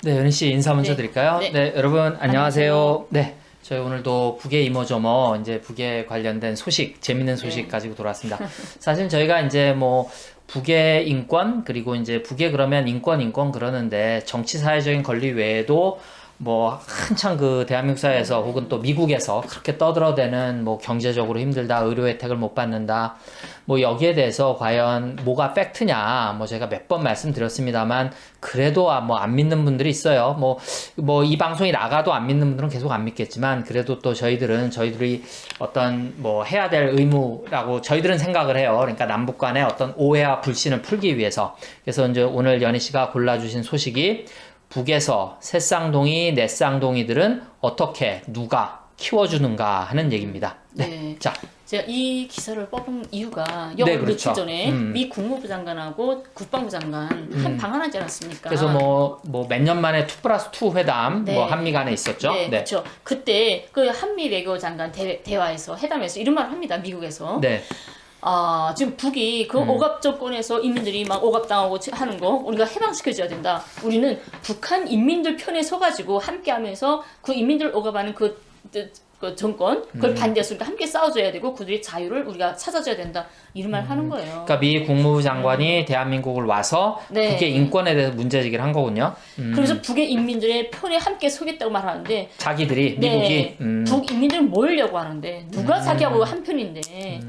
네, 연희 씨 인사 먼저 네. 드릴까요? 네. 네, 여러분 안녕하세요. 안녕하세요. 네, 저희 오늘도 북의 이모저모 이제 북에 관련된 소식, 재밌는 소식 네. 가지고 돌아왔습니다. 사실 저희가 이제 뭐 북의 인권 그리고 이제 북에 그러면 인권 그러는데 정치 사회적인 권리 외에도 뭐 한창 그 대한민국 사회에서 혹은 또 미국에서 그렇게 떠들어대는 뭐 경제적으로 힘들다, 의료 혜택을 못 받는다, 뭐 여기에 대해서 과연 뭐가 팩트냐, 뭐 제가 몇 번 말씀드렸습니다만 그래도 뭐 안 믿는 분들이 있어요. 뭐 이 방송이 나가도 안 믿는 분들은 계속 안 믿겠지만 그래도 또 저희들이 어떤 뭐 해야 될 의무라고 저희들은 생각을 해요. 그러니까 남북 간의 어떤 오해와 불신을 풀기 위해서. 그래서 이제 오늘 연희 씨가 골라주신 소식이 북에서 새쌍둥이, 넷쌍둥이들은 어떻게 누가 키워주는가 하는 얘기입니다. 네. 네. 자, 제가 이 기사를 뽑은 이유가 네, 며칠 그렇죠. 전에 미 국무부 장관하고 국방부 장관 한 방한하지 않았습니까? 그래서 뭐 몇 년 만에 2+2 회담 네. 뭐 한미 간에 있었죠. 네, 그렇죠. 그때 그 한미 외교 장관 대화에서 회담에서 이런 말을 합니다. 미국에서. 네. 지금 북이 그 오갑 정권에서 인민들이 막 오갑당하고 하는 거 우리가 해방시켜줘야 된다. 우리는 북한 인민들 편에 서가지고 함께하면서 그 인민들 오갑하는 그 정권 그걸 반대해서 우리가 함께 싸워줘야 되고 그들의 자유를 우리가 찾아줘야 된다. 이런 말 하는 거예요. 그러니까 미 국무부 장관이 대한민국을 와서 네. 북의 인권에 대해서 문제제기를 한 거군요. 그래서 북의 인민들의 편에 함께 서겠다고 말하는데 자기들이 네, 미국이 북 인민들은 모으려고 하는데 누가 자기하고 한 편인데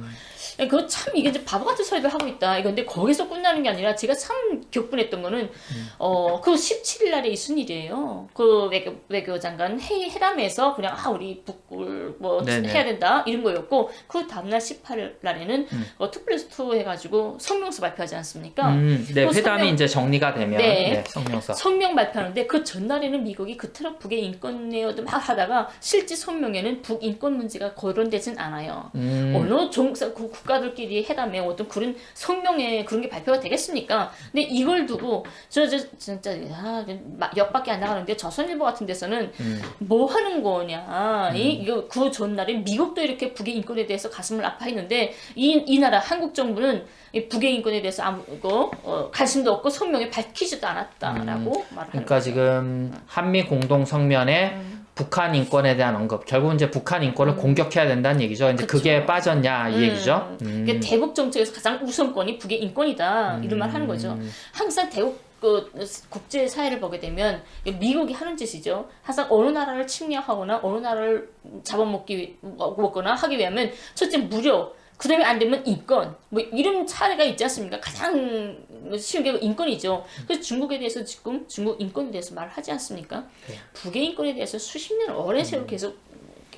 그거 참 이게 이제 바보 같은 소리를 하고 있다. 이건데 거기서 끝나는 게 아니라 제가 참 격분했던 거는 그 17일 날에 있은 일이에요. 그 외교 장관 회담에서 그냥 우리 북을 뭐 네네. 해야 된다 이런 거였고 그 다음날 18일 날에는 2+2 해가지고 성명서 발표하지 않습니까? 네, 그 회담이 이제 정리가 되면 네. 성명서. 성명 발표하는데 그 전날에는 미국이 그토록 북의 인권내어도 막 하다가 실제 성명에는 북 인권 문제가 거론되진 않아요. 어느 국가들끼리 회담에 어떤 그런 성명에 그런 게 발표가 되겠습니까? 근데 이걸 두고 저 진짜 역밖에 안 나가는데 조선일보 같은 데서는 뭐 하는 거냐? 이거 그 전날에 미국도 이렇게 북의 인권에 대해서 가슴을 아파했는데 이 나라 한국 정부는 이 북의 인권에 대해서 아무 관심도 없고 성명에 밝히지도 않았다라고 말을 하는 그러니까 거죠. 지금 한미 공동 성명에 북한 인권에 대한 언급, 결국은 이제 북한 인권을 공격해야 된다는 얘기죠. 이제 그쵸. 그게 빠졌냐 이 얘기죠. 이게 대북 정책에서 가장 우선권이 북의 인권이다 이런 말 하는 거죠. 항상 대북 국제 사회를 보게 되면 미국이 하는 짓이죠. 항상 어느 나라를 침략하거나 어느 나라를 먹거나 하기 위하면 첫째 무력, 그 다음에 안 되면 인권, 뭐 이런 차례가 있지 않습니까? 가장 쉬운 게 인권이죠. 그래서 중국에 대해서 지금 중국 인권에 대해서 말을 하지 않습니까? 네. 북의 인권에 대해서 수십 년 오랜 세월 계속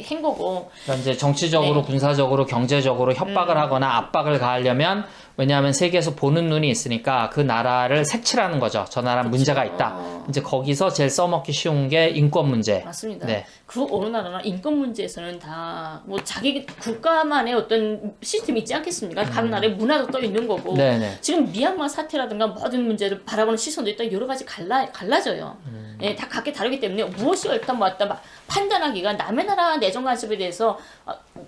한 거고. 그러니까 이제 정치적으로, 네. 군사적으로, 경제적으로 협박을 하거나 압박을 가하려면 왜냐하면 세계에서 보는 눈이 있으니까 그 나라를 색칠하는 거죠. 저 나라는 문제가 있다. 이제 거기서 제일 써먹기 쉬운 게 인권 문제. 맞습니다. 네. 그 어느 나라나 인권 문제에서는 다 뭐 자기 국가만의 어떤 시스템이 있지 않겠습니까? 각 나라의 문화도 또 있는 거고. 네네. 지금 미얀마 사태라든가 모든 문제를 바라보는 시선도 일단 여러 가지 갈라져요. 예, 다 각기 다르기 때문에 무엇이 일단 판단하기가 남의 나라 내정 간섭에 대해서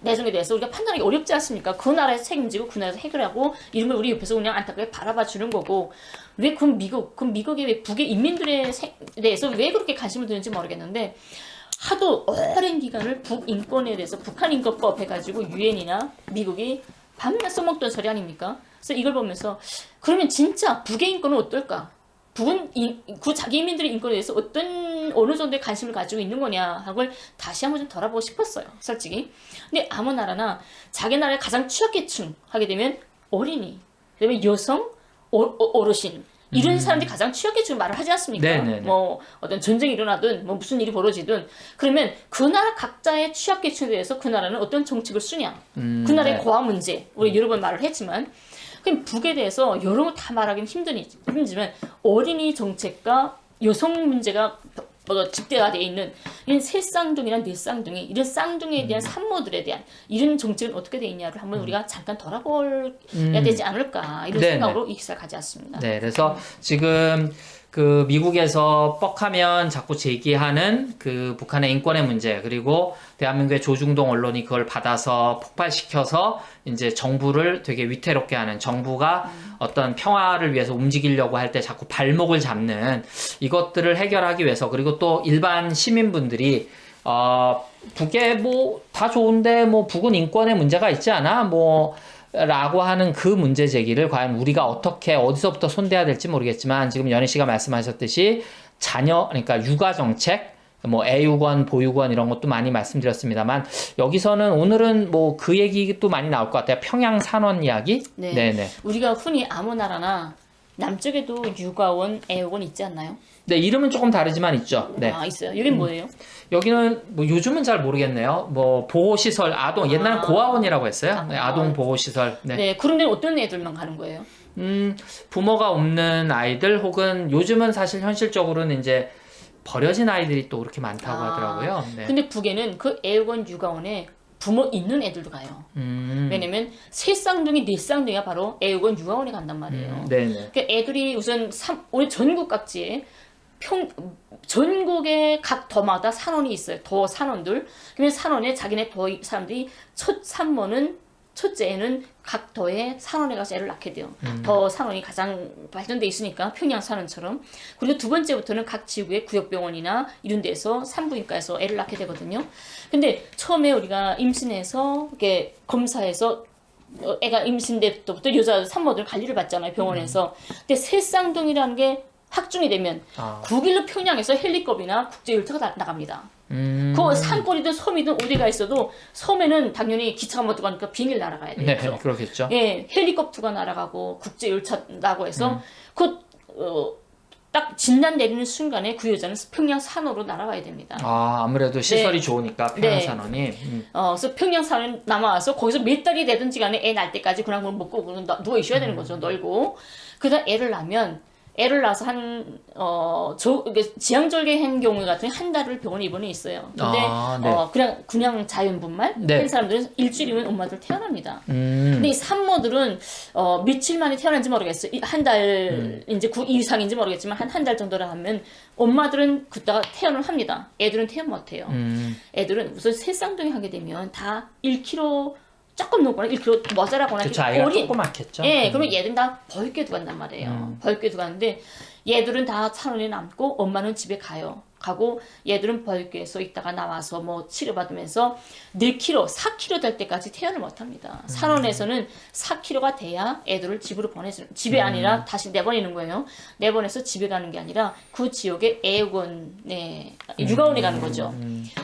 내정에 대해서 우리가 판단하기 어렵지 않습니까? 그 나라에서 책임지고 그 나라에서 해결하고 이런 걸 우리 옆에서 그냥 안타깝게 바라봐 주는 거고. 왜 미국이 왜 북의 인민들에 대해서 왜 그렇게 관심을 두는지 모르겠는데 하도 오랜 기간을 북 인권에 대해서 북한 인권법 해가지고 유엔이나 미국이 밤낮 써먹던 소리 아닙니까? 그래서 이걸 보면서 그러면 진짜 북의 인권은 어떨까? 북은 자기 인민들의 인권에 대해서 어느 정도의 관심을 가지고 있는 거냐 하고 다시 한번 좀 돌아보고 싶었어요, 솔직히. 근데 아무 나라나 자기 나라의 가장 취약계층 하게 되면 어린이, 그다음에 여성, 어르신 이런 사람들이 가장 취약계층 말을 하지 않습니까? 네네네. 뭐 어떤 전쟁이 일어나든 뭐 무슨 일이 벌어지든 그러면 그 나라 각자의 취약계층에 대해서 그 나라는 어떤 정책을 쓰냐? 그 나라의 네. 고아 문제 우리 여러 번 말을 했지만. 그럼 북에 대해서 여러 거 다 말하기는 힘들지만 어린이 정책과 여성 문제가 집대가 돼 있는 이런 새쌍둥이나 넷쌍둥이 이런 쌍둥이에 대한 산모들에 대한 이런 정책은 어떻게 돼 있냐를 한번 우리가 잠깐 돌아봐야 되지 않을까 이런 네네. 생각으로 이 기사를 가져왔습니다. 네, 그래서 지금 그 미국에서 뻑하면 자꾸 제기하는 그 북한의 인권의 문제, 그리고 대한민국의 조중동 언론이 그걸 받아서 폭발시켜서 이제 정부를 되게 위태롭게 하는, 정부가 어떤 평화를 위해서 움직이려고 할 때 자꾸 발목을 잡는 이것들을 해결하기 위해서, 그리고 또 일반 시민분들이 북에 뭐 다 좋은데 뭐 북은 인권에 문제가 있지 않아? 뭐 라고 하는 그 문제 제기를 과연 우리가 어떻게 어디서부터 손대야 될지 모르겠지만, 지금 연희 씨가 말씀하셨듯이 자녀, 그러니까 육아 정책, 뭐 애육원, 보육원 이런 것도 많이 말씀드렸습니다만, 여기서는 오늘은 뭐 그 얘기도 많이 나올 것 같아요. 평양 산원 이야기. 네. 네네. 우리가 흔히 아무 나라나 남쪽에도 육아원, 애육원 있지 않나요? 네, 이름은 조금 다르지만 있죠. 네. 아, 있어요. 여긴 뭐예요? 여기는 뭐 요즘은 잘 모르겠네요. 뭐 보호시설, 아동, 옛날엔 고아원이라고 했어요. 네, 아동 보호시설. 네. 네, 그런 데는 어떤 애들만 가는 거예요? 부모가 없는 아이들, 혹은 요즘은 사실 현실적으로는 이제 버려진 아이들이 또 그렇게 많다고 하더라고요. 네. 근데 북에는 그 애육원, 육아원에 부모 있는 애들도 가요. 왜냐면 세 쌍둥이, 네 쌍둥이가 바로 애육원, 육아원에 간단 말이에요. 네네. 그 애들이 우선 우리 전국 각지에 전국의 각 더마다 산원이 있어요. 더 산원들. 그러면 산원에 자기네 더 사람들이 첫 산모는, 첫째에는 각 더에 산원에 가서 애를 낳게 돼요. 더 산원이 가장 발전돼 있으니까, 평양 산원처럼. 그리고 두 번째부터는 각 지구의 구역병원이나 이런 데서 산부인과에서 애를 낳게 되거든요. 근데 처음에 우리가 임신해서 이렇게 검사해서 애가 임신될 때부터 여자 산모들 관리를 받잖아요, 병원에서. 근데 새 쌍둥이라는 게 확정이 되면 9일로 평양에서 헬리콥터나 국제열차가 나갑니다. 그 산골이든 섬이든 어디가 있어도, 섬에는 당연히 기차가 못 들어가니까 비행기를 날아가야 되겠죠. 네, 그렇겠죠. 예, 헬리콥터가 날아가고 국제열차라고 해서 딱 진단 내리는 순간에 그 여자는 평양 산호로 날아가야 됩니다. 아무래도 시설이 네. 좋으니까 평양 네. 산원이. 그래서 평양 산에 남아와서 거기서 몇 달이 되든지 간에 애 낳을 때까지 그냥 뭘 먹고 그냥 누워 있어야 되는 거죠. 널고. 그다음 애를 낳아서 지향절개한 경우 같은 한 달을 병원에 입원해 있어요. 근데 네. 그냥 자연분만 네. 한 사람들은 일주일이면 엄마들 태어납니다. 근데 이 산모들은 며칠 만에 태어난지 모르겠어요. 한 달 이제 그 이상인지 모르겠지만 한 달 정도라 하면 엄마들은 그때가 태어을 합니다. 애들은 태어 못해요. 애들은 우선 새 쌍둥이 하게 되면 다 1kg 조금 넘거나 1kg 모자라거나, 그쵸, 아이가 조그맣겠죠. 예, 그러면 얘들은 다 벌교도 간단 말이에요. 벌교도 가는데 얘들은 다 산원에 남고 엄마는 집에 가고 얘들은 벌교에서 있다가 나와서 뭐 치료받으면서 4kg, 4kg 될 때까지 퇴원을 못합니다. 산원에서는 4kg가 돼야 애들을 집으로 집에 아니라 다시 내보내는 거예요. 내보내서 집에 가는 게 아니라 그 지역의 애육원에, 육아원에 가는 거죠.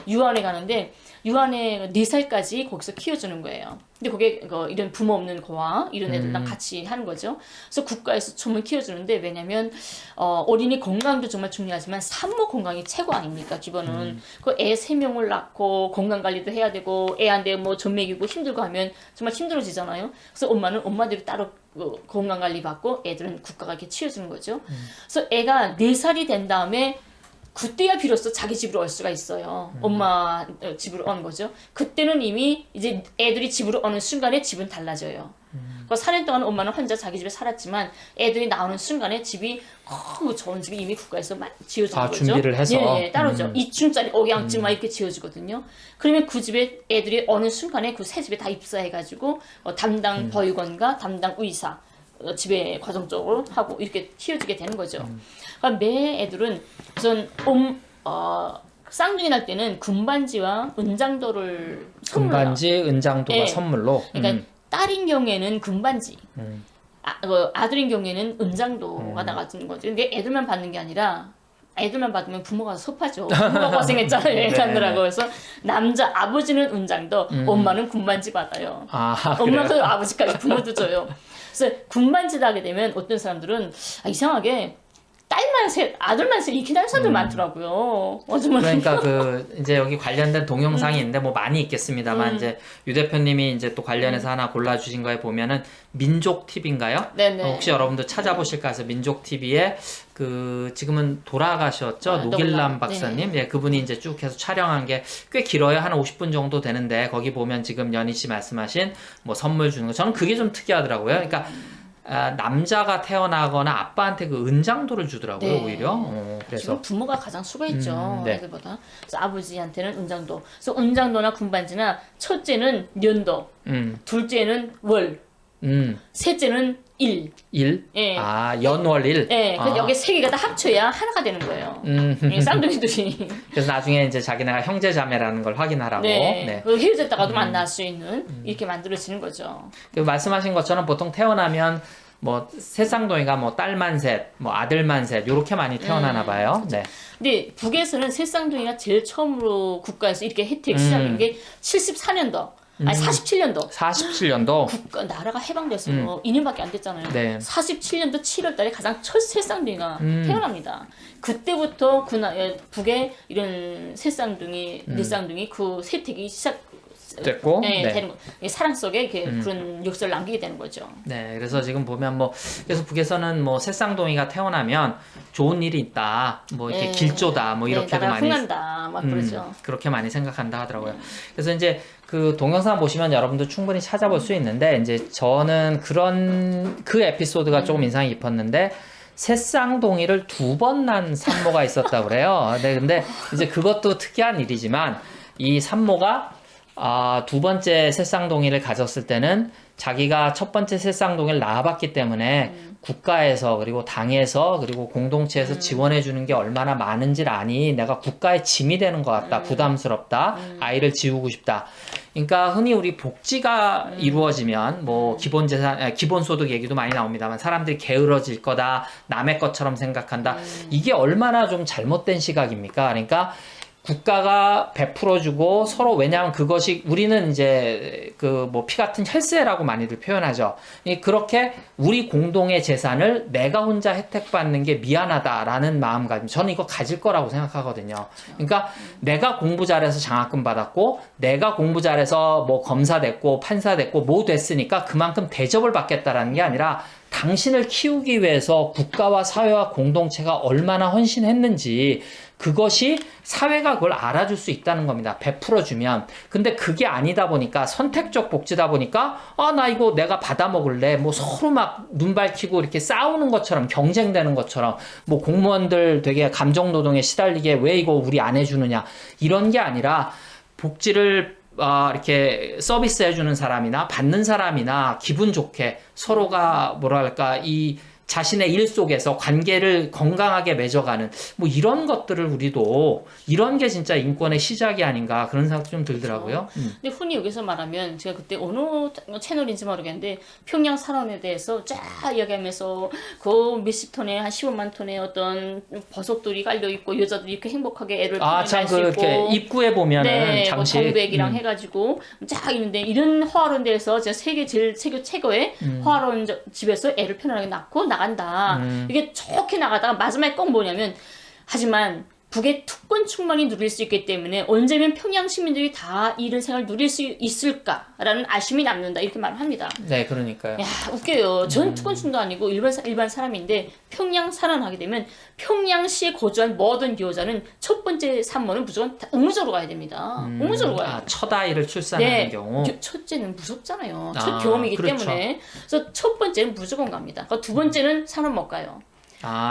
육아원에 가는데 유한에 4살까지 거기서 키워주는 거예요. 근데 그게 이런 부모 없는 고아 이런 애들랑 같이 하는 거죠. 그래서 국가에서 정말 키워주는데, 왜냐면 어린이 건강도 정말 중요하지만 산모 건강이 최고 아닙니까? 기본은 그 애 3명을 낳고 건강 관리도 해야 되고, 애한테 뭐 젖 먹이고 힘들고 하면 정말 힘들어지잖아요. 그래서 엄마들이 따로 건강 관리 받고 애들은 국가가 이렇게 치워주는 거죠. 그래서 애가 4살이 된 다음에 그때야 비로소 자기 집으로 올 수가 있어요. 엄마 집으로 오는 거죠. 그때는 이미 이제 애들이 집으로 오는 순간에 집은 달라져요. 그 4년 동안 엄마는 혼자 자기 집에 살았지만 애들이 나오는 순간에 집이 너무 좋은 집이 이미 국가에서 지어주는 거죠. 준비를 해서. 예, 따로죠. 2층짜리 억양집 막 이렇게 지어주거든요. 그러면 그 집에 애들이 어느 순간에 그 새 집에 다 입사해가지고 담당 보육원과 담당 의사 집에 과정적으로 하고 이렇게 키워주게 되는 거죠. 그러니까 매 애들은 우선 쌍둥이 날 때는 금반지와 은장도를 선물로. 금반지, 은장도가 네. 선물로. 그러니까 딸인 경우에는 금반지, 아들인 경우에는 은장도가 나가는 거죠. 근데 애들만 받는 게 아니라, 애들만 받으면 부모가 섭하죠. 부모가 고생했잖아요. 애 낳느라고. 그래서 남자 아버지는 은장도, 엄마는 금반지 받아요. 엄마도 아버지까지 부모도 줘요. 그래서 군반지를 하게 되면 어떤 사람들은 이상하게 딸만 셋, 아들만 셋 이렇게 하는 사람들 많더라고요. 그러니까 이제 여기 관련된 동영상이 있는데 뭐 많이 있겠습니다만 이제 유 대표님이 이제 또 관련해서 하나 골라주신 거에 보면은 민족 TV인가요? 네네. 혹시 여러분들 찾아보실까 해서 민족 TV에 지금은 돌아가셨죠? 노길남 박사님. 예, 그분이 이제 쭉 해서 촬영한 게 꽤 길어요. 한 50분 정도 되는데 거기 보면 지금 연희 씨 말씀하신 뭐 선물 주는 거, 저는 그게 좀 특이하더라고요. 그러니까 남자가 태어나거나 아빠한테 그 은장도를 주더라고요. 네. 오히려. 그래서 지금 부모가 가장 수가 있죠. 네. 애들보다. 그래서 아버지한테는 은장도. 그래서 은장도나 군반지나 첫째는 년도, 둘째는 월, 셋째는 일. 일? 예. 연월일. 예. 그래서 여기 세 개가 다 합쳐야 하나가 되는 거예요. 쌍둥이들이. 그래서 나중에 이제 자기네가 형제 자매라는 걸 확인하라고. 네. 네. 그 헤어졌다가도 만날 수 있는 이렇게 만들어지는 거죠. 그 말씀하신 것처럼 보통 태어나면 뭐 새쌍둥이가 뭐 딸만 셋, 뭐 아들만 셋 요렇게 많이 태어나나 봐요. 네. 근데 북에서는 새쌍둥이가 제일 처음으로 국가에서 이렇게 혜택 시작한 게 74년도. 아니 47년도. 47년도. 나라가 해방돼서 2년밖에 안 됐잖아요. 네. 47년도 7월달에 가장 첫 새쌍둥이가 태어납니다. 그때부터 북에 이런 새쌍둥이, 넷쌍둥이 그 세택이 됐고, 네, 네. 되는 거. 사랑 속에 이렇게 그런 역사를 남기게 되는 거죠. 네, 그래서 지금 보면 뭐 그래서 북에서는 뭐 새쌍둥이가 태어나면 좋은 일이 있다, 뭐 이렇게 길조다, 뭐 이렇게도 나라가 많이 흥한다, 막 그러죠. 그렇게 많이 생각한다 하더라고요. 그래서 이제 그 동영상 보시면 여러분도 충분히 찾아볼 수 있는데 이제 저는 그런 그 에피소드가 조금 인상이 깊었는데. 새쌍둥이를 2번 낳은 산모가 있었다고 그래요. 네, 근데 이제 그것도 특이한 일이지만 이 산모가 두 번째 새쌍둥이를 가졌을 때는 자기가 첫 번째 새쌍둥이를 낳아봤기 때문에 국가에서 그리고 당에서 그리고 공동체에서 지원해 주는 게 얼마나 많은지를 아니 내가 국가의 짐이 되는 것 같다. 부담스럽다. 아이를 지우고 싶다. 그러니까 흔히 우리 복지가 이루어지면 뭐 기본재산, 기본소득 얘기도 많이 나옵니다만 사람들이 게으러질 거다. 남의 것처럼 생각한다. 이게 얼마나 좀 잘못된 시각입니까? 그러니까 국가가 베풀어주고 서로 왜냐하면 그것이 우리는 이제 그 뭐 피 같은 혈세라고 많이들 표현하죠. 그렇게 우리 공동의 재산을 내가 혼자 혜택받는 게 미안하다라는 마음가짐. 저는 이거 가질 거라고 생각하거든요. 그러니까 내가 공부 잘해서 장학금 받았고 내가 공부 잘해서 뭐 검사 됐고 판사 됐고 뭐 됐으니까 그만큼 대접을 받겠다라는 게 아니라 당신을 키우기 위해서 국가와 사회와 공동체가 얼마나 헌신했는지 그것이 사회가 그걸 알아줄 수 있다는 겁니다. 베풀어주면. 근데 그게 아니다 보니까 선택적 복지다 보니까 나 이거 내가 받아 먹을래. 뭐 서로 막 눈 밝히고 이렇게 싸우는 것처럼 경쟁되는 것처럼 뭐 공무원들 되게 감정노동에 시달리게 왜 이거 우리 안 해주느냐 이런 게 아니라 복지를 이렇게 서비스 해주는 사람이나 받는 사람이나 기분 좋게 서로가 뭐랄까 이 자신의 일 속에서 관계를 건강하게 맺어가는 뭐 이런 것들을 우리도 이런 게 진짜 인권의 시작이 아닌가 그런 생각도 좀 들더라고요. 근데 흔히 여기서 말하면 제가 그때 어느 채널인지 모르겠는데 평양 산원에 대해서 쫙 이야기하면서 그 몇십 톤에 한 15만 톤의 어떤 버섯들이 깔려 있고 여자들이 이렇게 행복하게 애를 낳을 수 있고 이렇게 입구에 보면은 네, 장식 뭐 정백이랑 해가지고 쫙 있는데 이런 화학원대에서 제가 세계 최고의 화학원 집에서 애를 편안하게 낳고 나간다. 이게 좋게 나가다가 마지막에 꼭 뭐냐면 하지만 북의 특권 충만히 누릴 수 있기 때문에 언제면 평양 시민들이 다 이런 생활을 누릴 수 있을까라는 아쉬움이 남는다 이렇게 말을 합니다. 네, 그러니까요. 야, 웃겨요. 전 특권층도 아니고 일반 사람인데 평양 살아나게 되면 평양시에 거주한 모든 여자는 첫 번째 산모는 무조건 의무적으로 가야 됩니다. 의무적으로 가요. 첫 아이를 출산하는 경우. 첫째는 무섭잖아요. 첫 경험이기 그렇죠. 때문에. 그래서 첫 번째는 무조건 갑니다. 그러니까 두 번째는 산업 못 가요.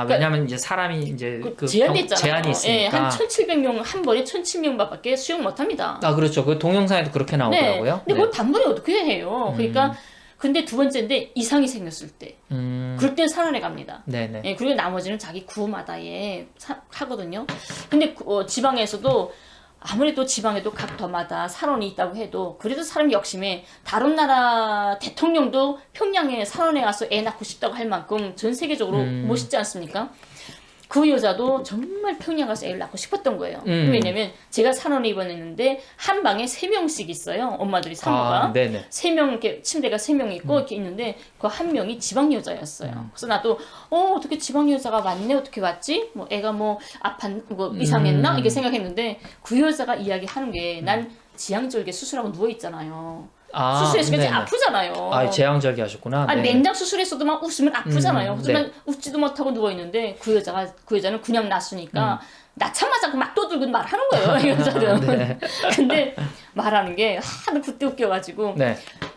왜냐면 이제 사람이 이제 제한이 있잖아요. 제한이 있으니까. 예, 한 1,700명 한 번에 1,700명밖에 수용 못 합니다. 그렇죠. 그 동영상에도 그렇게 나오더라고요. 네. 근데 그걸 단번에 어떻게 해요? 그러니까 근데 두 번째인데 이상이 생겼을 때. 그럴 땐 산원에 갑니다. 네네. 예, 그리고 나머지는 자기 구마다 하거든요. 근데 지방에서도 아무래도 지방에도 각 도마다 산원이 있다고 해도 그래도 사람이 욕심에 다른 나라 대통령도 평양에 산원에 가서 애 낳고 싶다고 할 만큼 전 세계적으로 멋있지 않습니까? 그 여자도 정말 평양 가서 애를 낳고 싶었던 거예요. 왜냐면 제가 산원에 입원했는데 한 방에 3명씩 있어요. 엄마들이 산모가. 네네. 3명 이렇게 침대가 3명 있고 이렇게 있는데 그 한 명이 지방 여자였어요. 그래서 나도 어떻게 지방 여자가 왔네 어떻게 왔지? 뭐 애가 뭐 뭐 이상했나 이렇게 생각했는데 그 여자가 이야기하는 게 난 지향절개 수술하고 누워 있잖아요. 수술했으면 이제 아프잖아요. 제왕절개 하셨구나. 맨날 수술했어도 막 웃으면 아프잖아요. 하지만 웃지도 못하고 누워 있는데 그 여자는 그냥 낳았으니까 낳자마자 막 떠들고 말하는 거예요. 이 여자는. 근데 말하는 게 하도 그때 웃겨가지고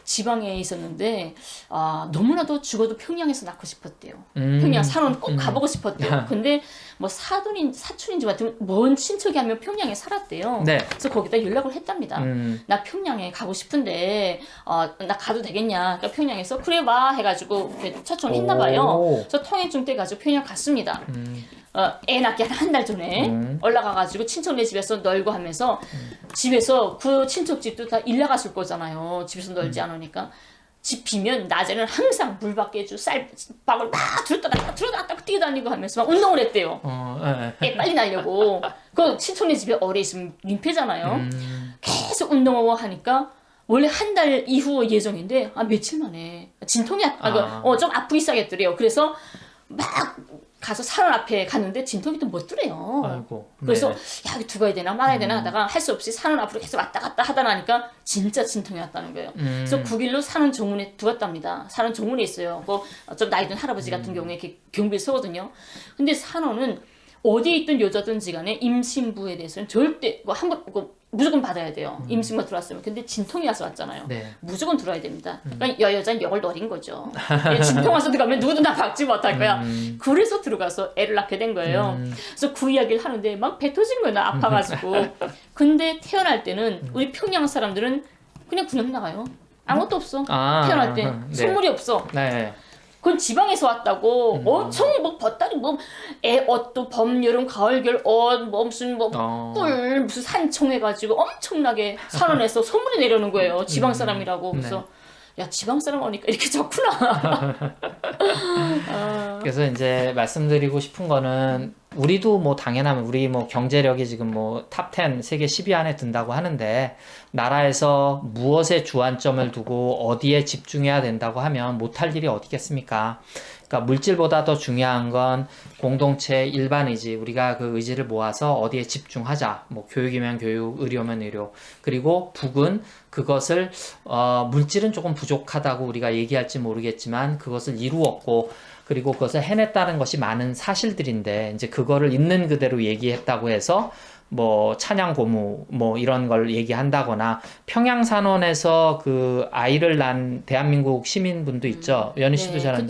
지방에 있었는데 너무나도 죽어도 평양에서 낳고 싶었대요. 평양 산원 꼭 가보고 싶었대요. 근데 뭐 사촌인지 같은 먼 친척이 한 명 평양에 살았대요. 네. 그래서 거기다 연락을 했답니다. 나 평양에 가고 싶은데 나 가도 되겠냐? 그러니까 평양에서 그래 와 해가지고 초청을 했나 봐요. 그래서 통행증 떼가지고 평양 갔습니다. 애 낳기 한 달 전에 올라가가지고 친척네 집에서 놀고 하면서 집에서 그 친척 집도 다 일 나갔을 거잖아요. 집에서 놀지 않으니까. 집 비면 낮에는 항상 물 밖에 쌀밥을 막 들었다 뛰어다니고 하면서 막 운동을 했대요. 애 빨리 날려고. 그 친척네 집에 오래 있으면 민폐잖아요. 계속 운동하고 하니까 원래 한 달 이후 예정인데 며칠 만에 진통이 좀 아프기 시작했더래요. 그래서 막 가서 살원 앞에 갔는데 진통이 또 못 더래요. 아이고. 그래서 네. 야 이거 두어야 되나 말아야 되나 하다가 할 수 없이 산원 앞으로 계속 왔다 갔다 하다 나니까 진짜 진통이 왔다는 거예요. 그래서 9일로 산원 정문에 두었답니다. 산원 정문에 있어요. 좀 나이 든 할아버지 같은 경우에 이렇게 경비를 서거든요. 근데 산원은 어디에 있든 여자든지 간에 임신부에 대해서는 절대 무조건 받아야 돼요. 임신부가 들어왔으면. 근데 진통이 와서 왔잖아요. 네. 무조건 들어야 됩니다. 그러니까 여자는 역을 노린 거죠. 진통 와서 들어가면 누구도 나 박지 못할 거야. 그래서 들어가서 애를 낳게 된 거예요. 그래서 그 이야기를 하는데 막 배 터진 거예요. 나 아파가지고. 근데 태어날 때는 우리 평양 사람들은 그냥 나가요. 아무것도 없어. 태어날 때 네. 선물이 없어. 네. 그건 지방에서 왔다고 엄청 뭐 벗다리 애 옷도 봄 여름 가을 겨울 옷 무슨 꿀 무슨 산청 해가지고 엄청나게 산원에서 소문이 내려오는 거예요. 지방 사람이라고. 그래서 야 지방 사람 오니까 이렇게 좋구나. 그래서 이제 말씀드리고 싶은 거는 우리도 뭐 당연하면 우리 뭐 경제력이 지금 뭐 탑10 세계 10위 안에 든다고 하는데 나라에서 무엇에 주안점을 두고 어디에 집중해야 된다고 하면 못할 일이 어디겠습니까? 그러니까 물질보다 더 중요한 건 공동체 일반 의지, 우리가 그 의지를 모아서 어디에 집중하자. 뭐 교육이면 교육, 의료면 의료. 그리고 북은 그것을 물질은 조금 부족하다고 우리가 얘기할지 모르겠지만 그것을 이루었고 그리고 그것을 해냈다는 것이 많은 사실들인데 이제 그거를 있는 그대로 얘기했다고 해서 뭐 찬양 고무 뭐 이런 걸 얘기한다거나 평양산원에서 그 아이를 낳은 대한민국 시민분도 있죠. 연희 씨도 잘 아는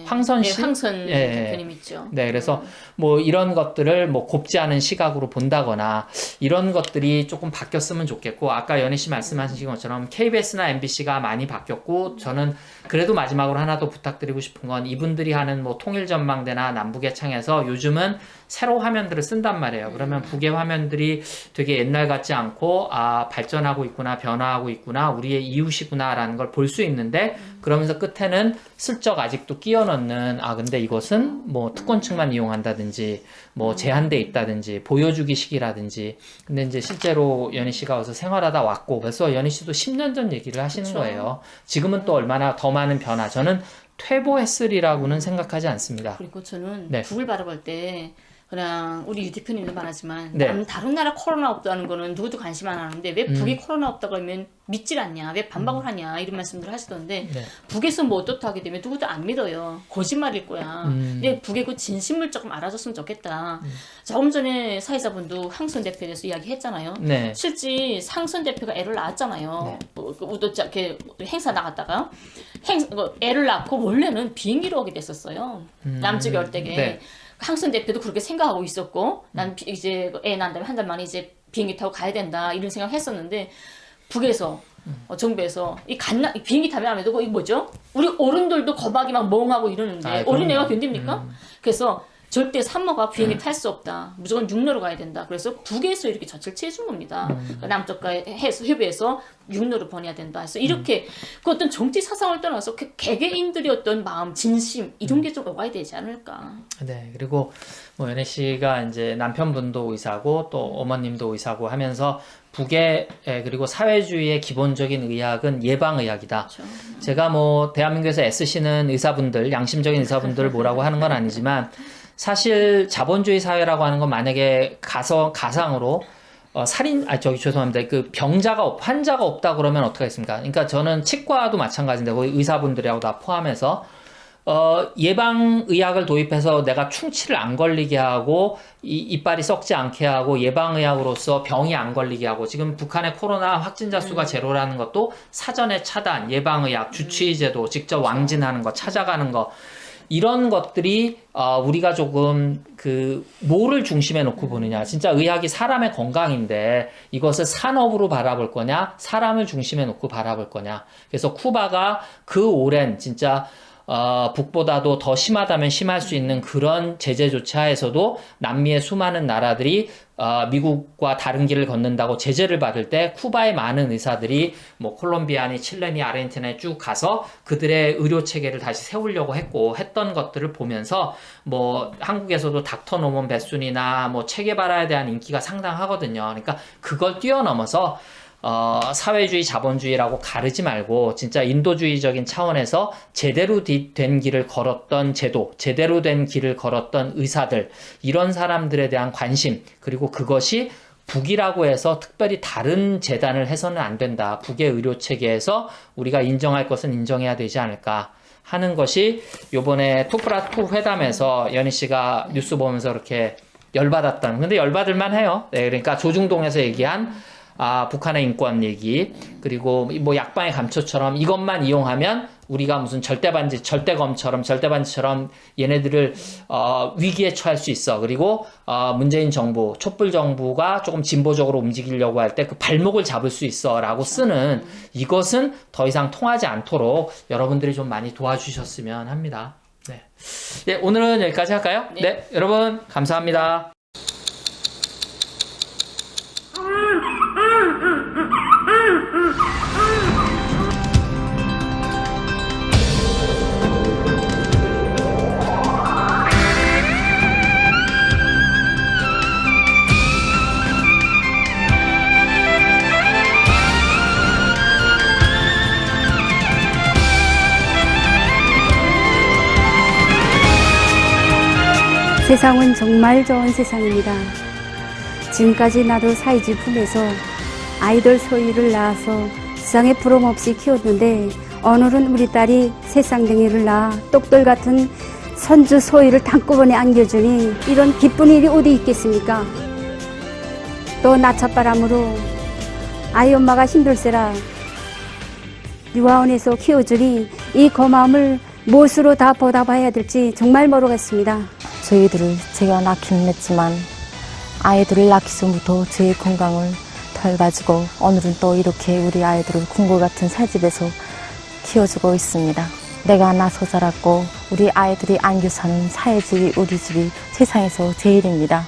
황선 씨, 황선 대표님 있죠. 네, 그래서 뭐 이런 것들을 뭐 곱지 않은 시각으로 본다거나 이런 것들이 조금 바뀌었으면 좋겠고 아까 연희 씨 말씀하신 것처럼 KBS나 MBC가 많이 바뀌었고 저는 그래도 마지막으로 하나 더 부탁드리고 싶은 건 이분들이 하는 뭐 통일전망대나 남북의 창에서 요즘은 세로 화면들을 쓴단 말이에요. 그러면 북의 화면들이 되게 옛날 같지 않고 발전하고 있구나, 변화하고 있구나, 우리의 이웃이구나라는 걸 볼 수 있는데 그러면서 끝에는 슬쩍 아직도 끼워 넣는 근데 이것은 뭐 특권층만 이용한다든지 뭐 제한돼 있다든지 보여주기식이라든지 근데 이제 실제로 연희 씨가 와서 생활하다 왔고 그래서 연희 씨도 10년 전 얘기를 하시는 거예요. 지금은 또 얼마나 더 많은 변화 저는 퇴보했으리라고는 생각하지 않습니다. 그리고 저는 북을 바라볼 때 그냥 우리 유 대표님도 말하지만 다른 나라 코로나 없다는 거는 누구도 관심 안 하는데 왜 북이 코로나 없다고 하면 믿질 않냐 왜 반박을 하냐 이런 말씀들을 하시던데 북에서 뭐 어떻다 하게 되면 누구도 안 믿어요. 거짓말일 거야. 근데 북의 그 진심을 조금 알아줬으면 좋겠다. 조금 전에 사회자분도 황선 대표에 대해서 이야기했잖아요. 실제 황선 대표가 애를 낳았잖아요. 행사 나갔다가 애를 낳고 원래는 비행기로 오게 됐었어요. 남쪽에 올 때게. 황선 대표도 그렇게 생각하고 있었고, 난 이제 애 낳은 다음에 한 달 만에 이제 비행기 타고 가야 된다, 이런 생각했었는데, 북에서, 정부에서, 비행기 타면 아무래도 이거 뭐죠? 우리 어른들도 겁하기 막 멍하고 이러는데, 어린애가 견딥니까? 그래서 절대 산모가 비행기 탈 수 없다. 무조건 육로로 가야 된다. 그래서 북에서 이렇게 젖을 취해준 겁니다. 남쪽과 협의해서 육로로 보내야 된다. 그래서 이렇게 그 어떤 정치 사상을 떠나서 그 개개인들이 어떤 마음, 진심 이런 게 좀 오가야 되지 않을까. 네, 그리고 뭐 연혜 씨가 이제 남편분도 의사고 또 어머님도 의사고 하면서 북의 그리고 사회주의의 기본적인 의학은 예방의학이다. 그렇죠. 제가 뭐 대한민국에서 애쓰시는 의사분들, 양심적인 의사분들을 뭐라고 하는 건 아니지만 사실 자본주의 사회라고 하는 건 만약에 가상으로 죄송합니다. 그 환자가 없다 그러면 어떻게 하겠습니까? 그러니까 저는 치과도 마찬가지인데 거기 의사분들하고 다 포함해서 예방의학을 도입해서 내가 충치를 안 걸리게 하고, 이빨이 썩지 않게 하고, 예방의학으로서 병이 안 걸리게 하고, 지금 북한의 코로나 확진자 수가 제로라는 것도 사전에 차단, 예방의학, 주치의제도, 직접 왕진하는 거, 찾아가는 거, 이런 것들이 우리가 조금 뭐를 중심에 놓고 보느냐. 진짜 의학이 사람의 건강인데 이것을 산업으로 바라볼 거냐, 사람을 중심에 놓고 바라볼 거냐. 그래서 쿠바가 그 오랜 진짜 북보다도 더 심하다면 심할 수 있는 그런 제재 조치하에서도 남미의 수많은 나라들이 미국과 다른 길을 걷는다고 제재를 받을 때 쿠바의 많은 의사들이 뭐 콜롬비아니, 칠레니, 아르헨티나에 쭉 가서 그들의 의료 체계를 다시 세우려고 했던 것들을 보면서 뭐 한국에서도 닥터 노먼 베순이나 뭐 체계바라에 대한 인기가 상당하거든요. 그러니까 그걸 뛰어넘어서 사회주의, 자본주의라고 가르지 말고 진짜 인도주의적인 차원에서 제대로 된 길을 걸었던 제도, 제대로 된 길을 걸었던 의사들, 이런 사람들에 대한 관심, 그리고 그것이 북이라고 해서 특별히 다른 재단을 해서는 안 된다. 북의 의료 체계에서 우리가 인정할 것은 인정해야 되지 않을까 하는 것이 요번에 투+2 회담에서 연희 씨가 뉴스 보면서 이렇게 열받았던, 근데 열받을만 해요. 네, 그러니까 조중동에서 얘기한 북한의 인권 얘기, 그리고 뭐 약방의 감초처럼 이것만 이용하면 우리가 무슨 절대반지처럼 얘네들을 위기에 처할 수 있어. 그리고 문재인 정부, 촛불 정부가 조금 진보적으로 움직이려고 할 때 그 발목을 잡을 수 있어라고 쓰는 이것은 더 이상 통하지 않도록 여러분들이 좀 많이 도와주셨으면 합니다. 네, 네, 오늘은 여기까지 할까요? 네, 여러분 감사합니다. 세상은 정말 좋은 세상입니다. 지금까지 나도 사이지 품에서 아이들 소유를 낳아서 세상에 부럼 없이 키웠는데 오늘은 우리 딸이 새쌍둥이를 낳아 똑돌 같은 손주 소유를 한꺼번에 안겨주니 이런 기쁜 일이 어디 있겠습니까? 또 나찻바람으로 아이 엄마가 힘들세라 유아원에서 키워주니 이 고마움을 무엇으로 다 보답해야 될지 정말 모르겠습니다. 저희들을 제가 낳기는 했지만 아이들을 낳기 전부터 저의 건강을 덜 가지고 오늘은 또 이렇게 우리 아이들을 궁궐 같은 새집에서 키워주고 있습니다. 내가 낳아서 자랐고 우리 아이들이 안겨 사는 사회주의 우리 집이 세상에서 제일입니다.